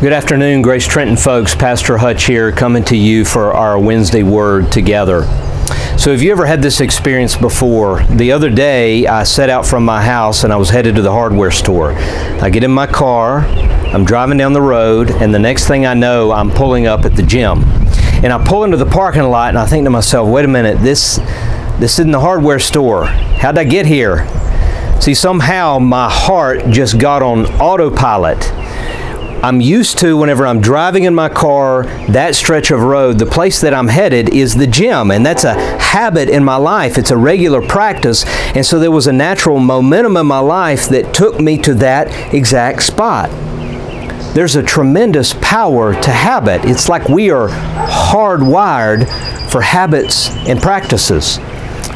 Good afternoon, Grace Trenton folks. Pastor Hutch here, coming to you for our Wednesday Word together. So have you ever had this experience before? The other day, I set out from my house and I was headed to the hardware store. I get in my car, I'm driving down the road, and the next thing I know, I'm pulling up at the gym. And I pull into the parking lot and I think to myself, wait a minute, this isn't the hardware store. How'd I get here? See, somehow my heart just got on autopilot. I'm used to, whenever I'm driving in my car, that stretch of road, the place that I'm headed is the gym, and that's a habit in my life. It's a regular practice, and so there was a natural momentum in my life that took me to that exact spot. There's a tremendous power to habit. It's like we are hardwired for habits and practices.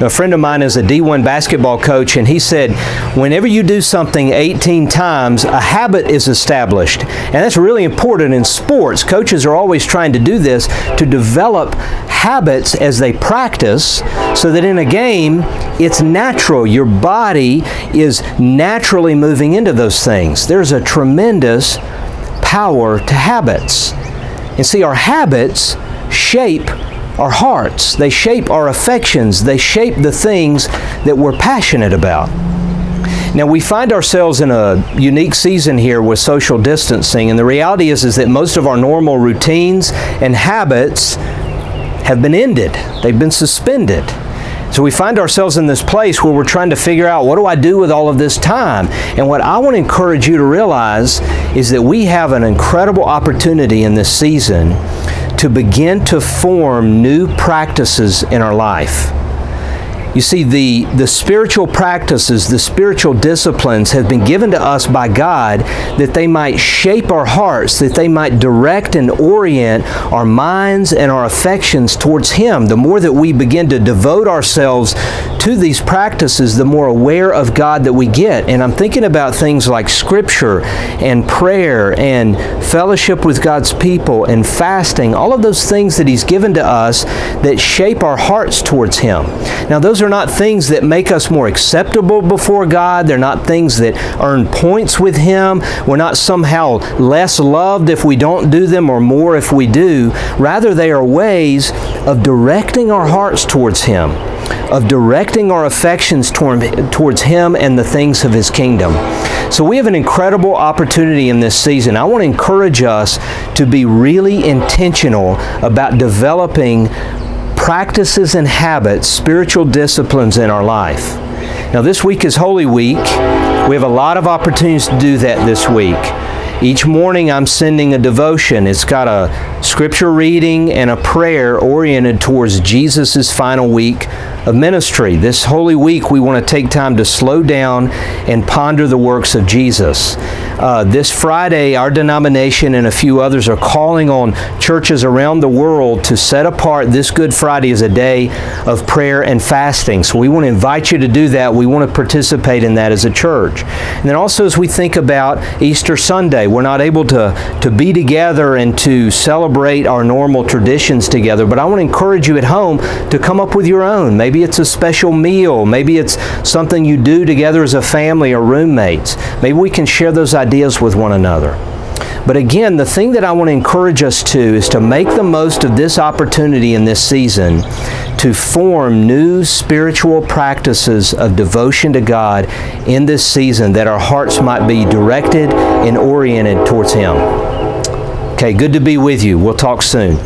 A friend of mine is a D1 basketball coach, and he said, whenever you do something 18 times, a habit is established. And that's really important in sports. Coaches are always trying to do this to develop habits as they practice so that in a game, it's natural. Your body is naturally moving into those things. There's a tremendous power to habits. And see, our habits shape our hearts. They shape our affections. They shape the things that we're passionate about. Now, we find ourselves in a unique season here with social distancing, and the reality is that most of our normal routines and habits have been ended. They've been suspended. So we find ourselves in this place where we're trying to figure out, what do I do with all of this time? And what I want to encourage you to realize is that we have an incredible opportunity in this season to begin to form new practices in our life. You see, the spiritual practices, the spiritual disciplines have been given to us by God that they might shape our hearts, that they might direct and orient our minds and our affections towards Him. The more that we begin to devote ourselves to these practices, the more aware of God that we get. And I'm thinking about things like Scripture and prayer and fellowship with God's people and fasting, all of those things that He's given to us that shape our hearts towards Him. Now, those are not things that make us more acceptable before God. They're not things that earn points with Him. We're not somehow less loved if we don't do them or more if we do. Rather, they are ways of directing our hearts towards Him, of directing our affections towards Him and the things of His kingdom. So we have an incredible opportunity in this season. I want to encourage us to be really intentional about developing practices and habits, spiritual disciplines in our life. Now, this week is Holy Week. We have a lot of opportunities to do that this week. Each morning I'm sending a devotion. It's got a scripture reading and a prayer oriented towards Jesus' final week of ministry. This Holy Week, we want to take time to slow down and ponder the works of Jesus. This Friday, our denomination and a few others are calling on churches around the world to set apart this Good Friday as a day of prayer and fasting. So we want to invite you to do that. We want to participate in that as a church. And then also, as we think about Easter Sunday, we're not able to be together and to celebrate our normal traditions together, but I want to encourage you at home to come up with your own. Maybe it's a special meal. Maybe it's something you do together as a family or roommates. Maybe we can share those ideas with one another. But again, the thing that I want to encourage us to is to make the most of this opportunity in this season to form new spiritual practices of devotion to God in this season, that our hearts might be directed and oriented towards Him. Okay, good to be with you. We'll talk soon.